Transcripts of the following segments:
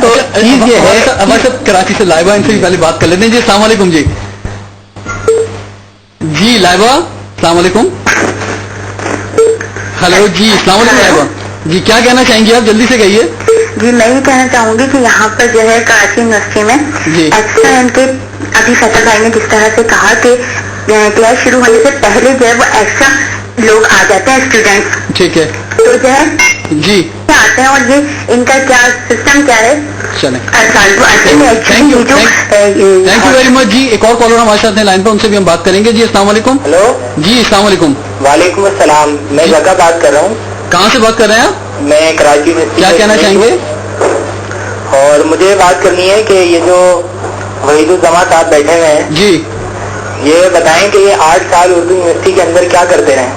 تو چیز یہ ہے ہمارے ساتھ کراچی سے لائبہ، ان سے بھی پہلے بات کر لیتے ہیں. جی السلام علیکم. جی لائبہ السلام علیکم. ہلو جی السلام علیکم لائبہ جی، کیا کہنا چاہیں گے آپ؟ جلدی سے کہیے. جی میں یہ کہنا چاہوں گی کہ یہاں پر جو ہے کراچی یونیورسٹی میں ایکسٹرا ان کے ابھی فیصل بھائی نے جس طرح سے کہا کہ کلاس شروع ہونے سے پہلے جو ہے وہ ایکسٹرا لوگ آ جاتے ہیں اسٹوڈینٹس. ٹھیک ہے تو جو ہے جی آتے ہیں، اور یہ ان کا کیا سسٹم کیا ہے. چلیں تھینک یو ویری مچ. جی ایک اور کالر ہمارے ساتھ ہیں لائن پہ، ان سے بھی ہم بات کریں گے. جی السلام علیکم. ہلو جی السلام علیکم. وعلیکم السلام. میں جگہ بات کر رہا ہوں. کہاں سے بات کر رہے ہیں آپ؟ میں کراچی میں. کیا کہنا چاہیں گے؟ اور مجھے بات کرنی ہے کہ یہ جو وحید الزماں صاحب بیٹھے ہوئے ہیں، جی یہ بتائیں کہ یہ 8 سال اردو یونیورسٹی کے اندر کیا کرتے رہے،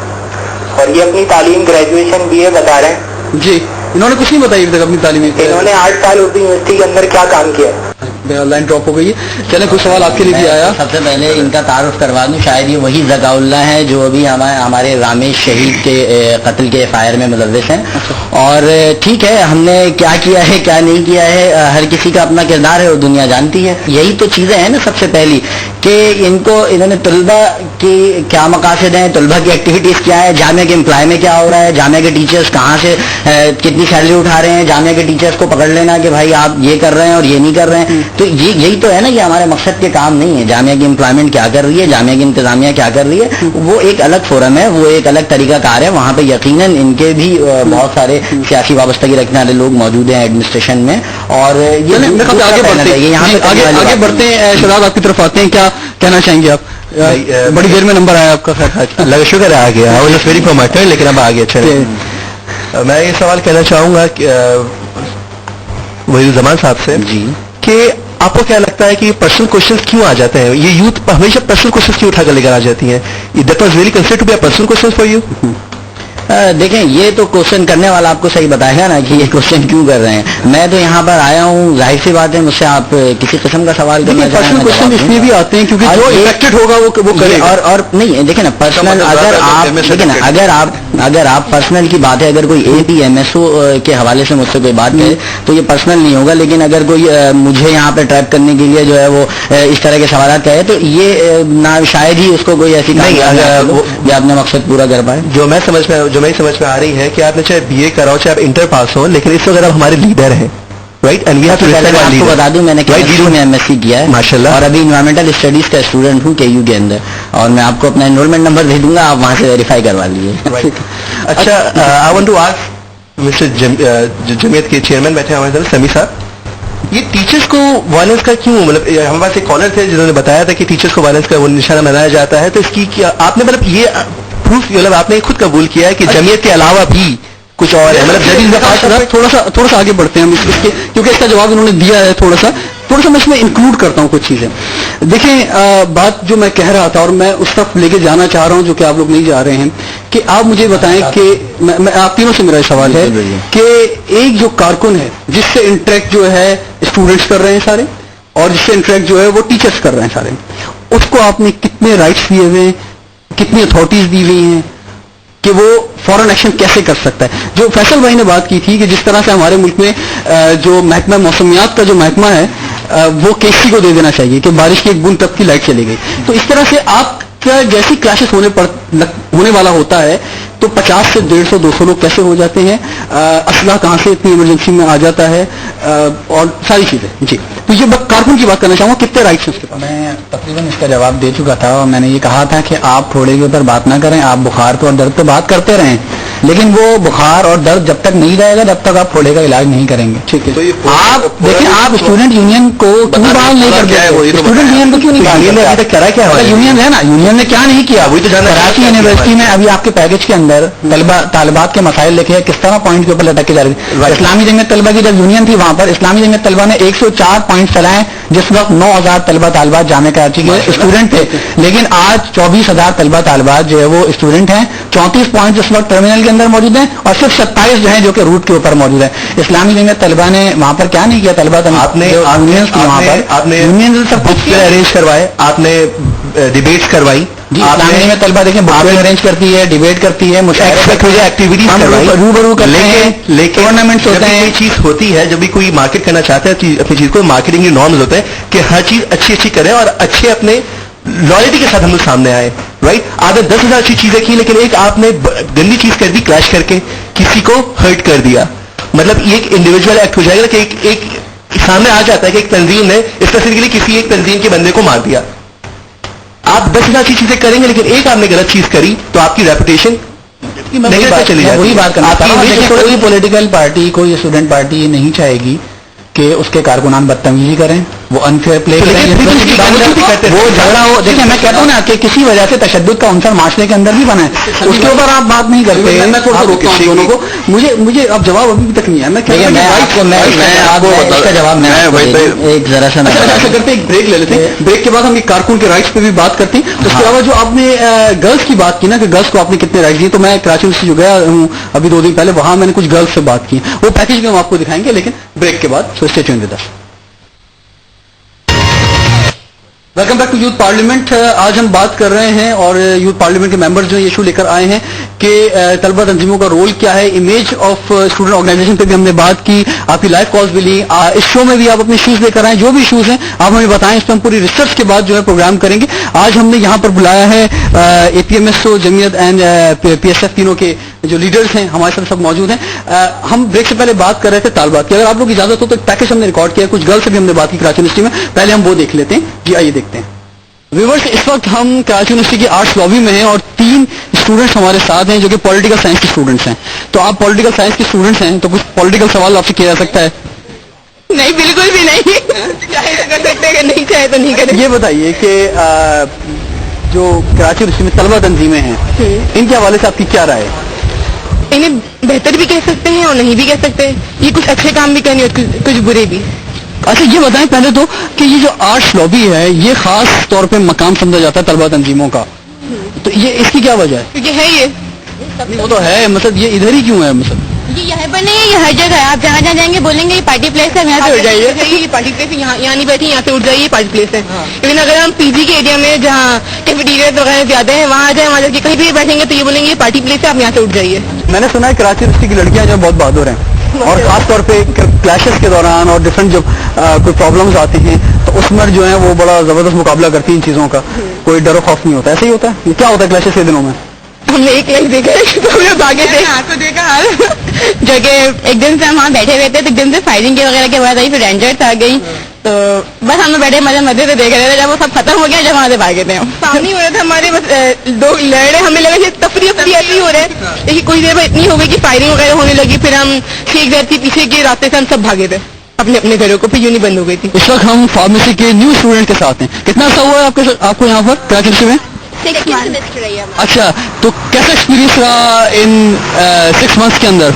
اور یہ اپنی تعلیم گریجویشن BA بتا رہے ہیں. جی انہوں نے کچھ نہیں بتائی ابھی تک اپنی تعلیم. انہوں نے 8 سال اردو یونیورسٹی کے اندر کیا کام کیا. لائن ڈراپ ہو گئی ہے. چلیں کچھ سوال آپ کے لیے بھی آیا. سب سے پہلے ان کا تعارف کروا دوں، شاید یہ وہی ذکاء اللہ ہیں جو ابھی ہمارے رامیش شہید کے قتل کے FIR میں ملوث ہیں. اور ٹھیک ہے، ہم نے کیا کیا ہے کیا نہیں کیا ہے، ہر کسی کا اپنا کردار ہے اور دنیا جانتی ہے. یہی تو چیزیں ہیں نا سب سے پہلی، کہ انہوں نے طلبہ کی کیا مقاصد ہیں، طلبہ کی ایکٹیویٹیز کیا ہے، جامعہ کے امپلائی میں کیا ہو رہا ہے، جامعہ کے ٹیچرز کہاں سے کتنی سیلری اٹھا رہے ہیں، جامعہ کے ٹیچرز کو پکڑ لینا کہ بھائی آپ یہ کر رہے ہیں اور یہ نہیں کر رہے ہیں. تو یہی تو ہے نا، یہ ہمارے مقصد کے کام نہیں ہے. جامعہ کی امپلائمنٹ کیا کر رہی ہے، جامعہ کی انتظامیہ کیا کر رہی ہے، وہ ایک الگ فورم ہے، وہ ایک الگ طریقہ کار ہے. وہاں پہ یقیناً ان کے بھی بہت سارے سیاسی وابستگی رکھنے والے لوگ موجود ہیں ایڈمنسٹریشن میں. اور یہ آگے بڑھتے ہیں. شہزاد آپ کی طرف آتے ہیں، کیا کہنا چاہیں گے آپ؟ بڑی دیر میں نمبر آیا آپ کا. خیر اللہ کا شکر ہے آ گیا، ویری فارمیٹر لیکن اب آ گیا. اچھا میں یہ سوال کہنا چاہوں گا کہ وحید الزمان صاحب سے جی کہ آپ کو کیا لگتا ہے کہ پرسنل کوشچنس کیوں آ جاتے ہیں؟ یہ یوتھ ہمیشہ پرسنل کوشچنس کیوں اٹھا کر لے کر آ جاتی ہیں؟ That was really considered to be a personal question for you. دیکھیں یہ تو کوشچن کرنے والا آپ کو صحیح بتائے گا نا کہ یہ کوشچن کیوں کر رہے ہیں. میں تو یہاں پر آیا ہوں، ظاہر سی بات ہے مجھ سے آپ کسی قسم کا سوال کرنا چاہیں. پرسنل کوشچن اس لیے بھی آتے ہیں کیونکہ جو افیکٹڈ ہوگا وہ کرے. اور نہیں دیکھیں نا پرسنل، اگر آپ پرسنل کی بات ہے، اگر کوئی APMSO کے حوالے سے مجھ سے کوئی بات کرے تو یہ پرسنل نہیں ہوگا. لیکن اگر کوئی مجھے یہاں پہ ٹریپ کرنے کے لیے جو ہے وہ اس طرح کے سوالات کرے تو یہ نہ شاید ہی اس کو کوئی ایسی یا اپنا مقصد پورا کر پائے. جو میں سمجھ میں آ رہی ہے کہ آپ نے چاہے BA کرا ہو چاہے آپ انٹر پاس ہو، لیکن اس وقت آپ ہمارے لیڈر ہیں، right? And we have to respect our leader. بتا دوں میں نے کیمسٹری میں MSc کیا ہے ماشاءاللہ، اور ابھی انوائرمنٹل اسٹڈیز کا اسٹوڈنٹ ہوں KU کے اندر. اور میں آپ کو اپنا انرولمنٹ نمبر دے دوں گا، آپ وہاں سے ویریفائی کروا لیجیے. اچھا I want to ask mister Jamiat کے چیئرمین بیٹھے ہمارے ساتھ سمی صاحب، یہ ٹیچرس کو وائلنس کا کیوں، مطلب ہمارے پاس ایک کالر تھے جنہوں نے بتایا تھا کہ ٹیچرس کو وائلنس کا وہ نشانہ بنایا جاتا ہے، تو اس کی کیا آپ نے مطلب یہ پروف، مطلب آپ نے خود قبول کیا ہے کہ جمعیت کے علاوہ بھی کچھ اور ہے؟ مطلب تھوڑا سا آگے بڑھتے ہیں ہم اس کے، کیونکہ اس کا جواب انہوں نے دیا ہے. تھوڑا سا میں اس میں انکلوڈ کرتا ہوں کچھ چیزیں. دیکھیں بات جو میں کہہ رہا تھا اور میں اس طرف لے کے جانا چاہ رہا ہوں جو کہ آپ لوگ نہیں جا رہے ہیں، کہ آپ مجھے بتائیں کہ آپ تینوں سے میرا سوال ہے کہ ایک جو کارکن ہے جس سے انٹریکٹ جو ہے اسٹوڈنٹس کر رہے ہیں سارے، اور جس سے انٹریکٹ جو ہے وہ ٹیچرس کر رہے ہیں سارے، اس کو آپ نے کتنے رائٹس دیے ہوئے ہیں، کتنی اتھارٹیز دی ہوئی ہیں کہ وہ فوراً ایکشن کیسے کر سکتا ہے؟ جو فیصل بھائی نے بات کی تھی کہ جس طرح سے ہمارے ملک میں جو محکمہ موسمیات کا جو محکمہ ہے وہ KC کو دے دینا چاہیے کہ بارش کی ایک بوند تک کی لائٹ چلی گئی. تو اس طرح سے آپ کا جیسی کلاسز ہونے والا ہوتا ہے تو 50 سے 150 200 لوگ کیسے ہو جاتے ہیں، اسلحہ کہاں سے اتنی ایمرجنسی میں آ جاتا ہے، اور ساری چیزیں. جی تو یہ کارکن کی بات کرنا چاہوں گا، کتنے رائٹس ہیں اس کے پاس؟ میں تقریباً اس کا جواب دے چکا تھا، اور میں نے یہ کہا تھا کہ آپ پھوڑے کے اوپر بات نہ کریں، آپ بخار پہ اور درد پہ بات کرتے رہیں، لیکن وہ بخار اور درد جب تک نہیں رہے گا جب تک آپ پھوڑے کا علاج نہیں کریں گے. ٹھیک ہے، آپ دیکھیں آپ اسٹوڈنٹ یونین کو کیوں بحال نہیں کرتے؟ اسٹوڈنٹ یونین کو کیوں نہیں بحال کرتے؟ یونین ہے نا، یونین نے کیا نہیں کیا. کراچی یونیورسٹی میں ابھی آپ کے پیکج کے اندر طالبات کے مسائل لکھے ہیں، کس طرح پوائنٹ کے اوپر لٹک کے جا رہی ہے. اسلامی جمعیت طلبہ کی جب یونین تھی وہاں پر اسلامی جمعیت طلبہ نے 104 پوائنٹ چلائے، جس وقت 9000 طلبہ طالبات جامعہ کراچی کے اسٹوڈنٹ تھے، لیکن آج 24000 طلبہ طالبات جو ہے وہ اسٹوڈنٹ ہیں. 34 पॉइंट इस वक्त टर्मिनल के अंदर मौजूद हैं और सिर्फ 27 जो है जो कि रूट के ऊपर मौजूद है। इस्लामी जमीयत तलबा ने वहां पर क्या नहीं किया, तलबा आपने अरेंज करवाए, आपने डिबेट्स करवाई जी। इस्लामी जमीयत तलबा देखें बुक अरेंज करती है, डिबेट करती है, एक्टिविटीज रूबरू करते हैं, लेकिन टूर्नामेंट्स होते हैं। ये चीज होती है जब भी कोई मार्केट करना चाहता है अपनी चीज को, मार्केटिंग के नॉर्म्स होते हैं कि हर चीज अच्छी अच्छी करें और अच्छे अपने लॉयल्टी के साथ हम लोग सामने आए, राइट। आपने 10,000 अच्छी चीजें की लेकिन एक आपने गंदी चीज कर दी, क्लैश करके किसी को हर्ट कर दिया, मतलब ये एक इंडिविजुअल एक्ट हो जाएगा कि एक सामने आ जाता है कि एक तंजीम ने स्पेसिफिकली किसी एक तंजीम के बंदे को मार दिया। आप 10,000 अच्छी चीजें करेंगे लेकिन एक आपने गलत चीज करी तो आपकी रेपुटेशन नहीं बात चली जाती। वही बात करना चाहता हूं, कोई पॉलिटिकल पार्टी, कोई स्टूडेंट पार्टी नहीं चाहेगी कि उसके कारकुनान बदतमीजी करें, वो अनफेयर प्ले करें, वो झगड़ा हो। देखिए मैं कहता हूँ ना कि किसी वजह से तशद्दुद का अंसर माशरे के अंदर भी बना है, उसके ऊपर आप बात नहीं करते। मैं थोड़ा रोकता हूँ दोनों को, मुझे अब जवाब अभी तक नहीं है। मैं एक जरा सा ऐसा करते एक ब्रेक ले लेते हैं, ब्रेक के बाद हम कारकुन के राइट्स पे भी बात करते हैं। उसके अलावा जो आपने गर्ल्स की बात की ना कि गर्ल्स को आपने कितने राइट्स दिए, तो मैं कराची से जो गया हूँ अभी 2 दिन पहले, वहां मैंने कुछ गर्ल्स से बात की, वो पैकेज भी हम आपको दिखाएंगे लेकिन ब्रेक के बाद। So stay tuned with us. Welcome back to youth parliament. आज हम बात कर रहे हैं और यूथ पार्लियामेंट के मेंबर्स जो इशू लेकर आए हैं कि तलबा तंजीमों का रोल क्या है, इमेज ऑफ स्टूडेंट ऑर्गेनाइजेशन पे भी हमने बात की, आपकी लाइव कॉल्स भी ली। इस शो में भी आप अपने इश्यूज लेकर आए, जो भी इश्यूज हैं आप हमें बताएं, इस पर हम पूरी रिसर्च के बाद जो है प्रोग्राम करेंगे। आज हमने यहाँ पर बुलाया है APMSO, जमीयत एंड PSF, तीनों के जो लीडर्स हैं हमारे साथ सब मौजूद हैं। हम ब्रेक से पहले बात कर रहे थे तालबात की, अगर आप लोग इजाजत हो तो एक पैकेज हमने रिकॉर्ड किया, कुछ गर्ल्स से भी हमने बात की कराची यूनिवर्सिटी में, पहले हम वो देख लेते हैं जी। आइए देखते हैं व्यूअर्स, इस वक्त हम कराची यूनिवर्सिटी की आर्ट्स लॉबी में हैं और 3 स्टूडेंट्स हमारे साथ हैं जो कि पॉलिटिकल साइंस के स्टूडेंट्स हैं। तो आप पॉलिटिकल साइंस के स्टूडेंट्स हैं तो कुछ पॉलिटिकल सवाल आपसे किया जा सकता है? नहीं, बिल्कुल भी नहीं। चाहे तो कर सकते हैं, नहीं चाहे तो नहीं करें। ये बताइए कि जो कराची यूनिवर्सिटी में तलबा तंजीमें हैं, इनके हवाले से आपकी क्या राय है? इन्हें बेहतर भी कह सकते हैं और नहीं भी कह सकते, ये कुछ अच्छे काम भी करनी और कुछ बुरे भी। अच्छा ये बताएं पहले तो कि ये जो आर्ट्स लॉबी है ये खास तौर पे मकाम समझा जाता है तलबा तंजीमों का, तो ये इसकी क्या वजह है? क्योंकि है ये वो तो है, मतलब ये इधर ही क्यों है? मतलब ये यहाँ पर नहीं है, ये हर जगह है। आप जहाँ जहाँ जाएंगे बोलेंगे ये पार्टी प्लेस है, यहाँ से उठ जाइए, ये पार्टी प्लेस है, यहाँ नहीं बैठे, यहाँ से उठ जाइए, पार्टी प्लेस है। लेकिन अगर हम PG के एरिया में जहाँ कैफेटेरिया वगैरह ज्यादा है वहाँ जाए, वहाँ जाके कहीं भी बैठेंगे तो ये बोलेंगे ये पार्टी प्लेस है, आप यहाँ से उठ जाइए। मैंने सुना है कराची यूनिवर्सिटी की लड़कियां जो बहुत बहादुर हैं और खास तौर पे क्लैशेस के दौरान और डिफरेंट जो कोई प्रॉब्लम्स आते हैं तो उसमें जो है वो बड़ा जबरदस्त मुकाबला करती हैं इन चीजों का, कोई डर खौफ नहीं होता। ऐसे ही होता है? क्या होता है क्लैशेस के दिनों में? हमने एक लाइफ देखा है तो हमने भागे थे, आपको देखा हाल जो कि एक दिन से हम वहाँ बैठे हुए थे, तो एक दिन से फायरिंग के वगैरह के बाद आई, फिर रेंजर्स आ गई, तो बस हम बैठे मजे से देख रहे थे। जब वो सब खत्म हो गया जब वहाँ से भागे थे हम, सामने हो रहे थे हमारे, बस 2 लड़ रहे, हमें लगा कि तफरी ऐसी हो रहा है, लेकिन कुछ देर बाद इतनी हो गई कि फायरिंग वगैरह होने लगी, फिर हम शेख दर के पीछे के रास्ते से हम सब भागे थे अपने अपने घरों को, फिर यूनी बंद हो गई थी। इस वक्त हम फार्मेसी के न्यू स्टूडेंट के साथ हैं। कितना अर्सा हुआ है आपको यहाँ पर कराची में? 6 months। अच्छा, तो कैसा एक्सपीरियंस रहा इन 6 months के अंदर?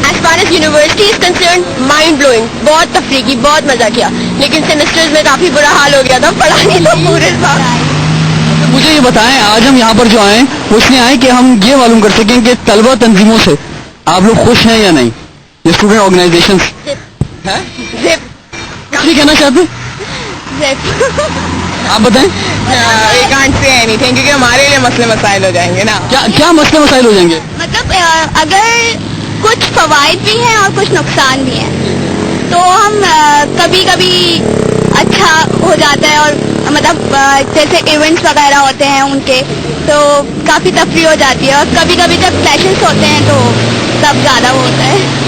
As far as university is concerned, mind blowing, बहुत तफरी की, बहुत मजा किया, लेकिन सेमेस्टर्स में काफी बुरा हाल हो गया था, पढ़ा नहीं था पूरे साल। मुझे ये बताएं, आज हम यहाँ पर जो आए वो इसलिए आए कि हम ये मालूम कर सकें कि तलबा तंजीमों से आप लोग खुश हैं या नहीं, ये स्टूडेंट ऑर्गेनाइजेशन नहीं कहना चाहते? आप बताएं। We can't say anything, क्योंकि हमारे लिए मसले मसाइल हो जाएंगे ना। क्या मसले मसाइल हो जाएंगे? मतलब अगर कुछ फवायद भी हैं और कुछ नुकसान भी हैं, तो हम कभी कभी अच्छा हो जाता है, और मतलब जैसे इवेंट्स वगैरह होते हैं उनके, तो काफ़ी तफरी हो जाती है, और कभी कभी जब क्लैशेस होते हैं तो तब ज़्यादा वो होता है।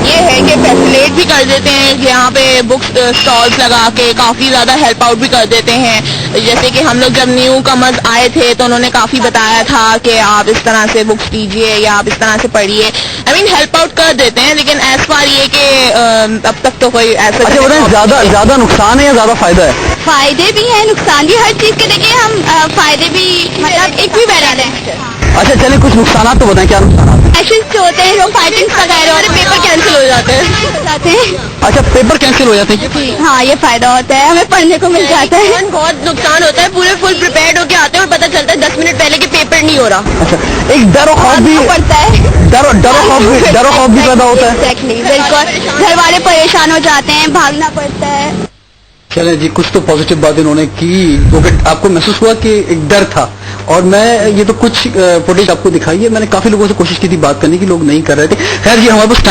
ये है कि फैसिलेट भी कर देते हैं, यहाँ पे बुक्स स्टॉल्स लगा के काफ़ी ज़्यादा हेल्प आउट भी कर देते हैं। जैसे कि हम लोग जब न्यू कमर्स आए थे तो उन्होंने काफ़ी बताया था कि आप इस तरह से बुक्स लीजिए या आप इस तरह से पढ़िए, आई मीन हेल्प आउट कर देते हैं। लेकिन एज फार ये कि अब तक तो कोई ऐसा ज़्यादा नुकसान है या ज़्यादा फायदा है? फायदे भी हैं, नुकसान भी, हर चीज़ के देखिए हम फायदे भी, मतलब एक भी बैलेंस है। अच्छा चलिए कुछ नुकसान तो बताएं, क्या नुकसान? क्लैशेस जो होते हैं, जो फाइटिंग्स वगैरह होते हैं, पेपर कैंसिल हो जाते हैं। बताते हैं। अच्छा, पेपर कैंसिल हो जाते हैं? हाँ, ये फायदा होता है, हमें पढ़ने को मिल जाता है। बहुत नुकसान होता है, पूरे फुल प्रिपेयर्ड होके आते हैं और पता चलता है 10 मिनट पहले कि पेपर नहीं हो रहा। अच्छा, एक डर और खौफ भी पड़ता है, डर और खौफ भी पैदा होता है। Exactly, बिल्कुल, घर वाले परेशान हो जाते हैं, भागना पड़ता है। चलें जी, कुछ तो पॉजिटिव बात इन्होंने की, क्योंकि आपको महसूस हुआ कि एक डर था, और मैं ये तो कुछ फुटेज आपको दिखाई है, मैंने काफी लोगों से कोशिश की थी बात करने की, लोग नहीं कर रहे थे। खैर जी, हमारे पास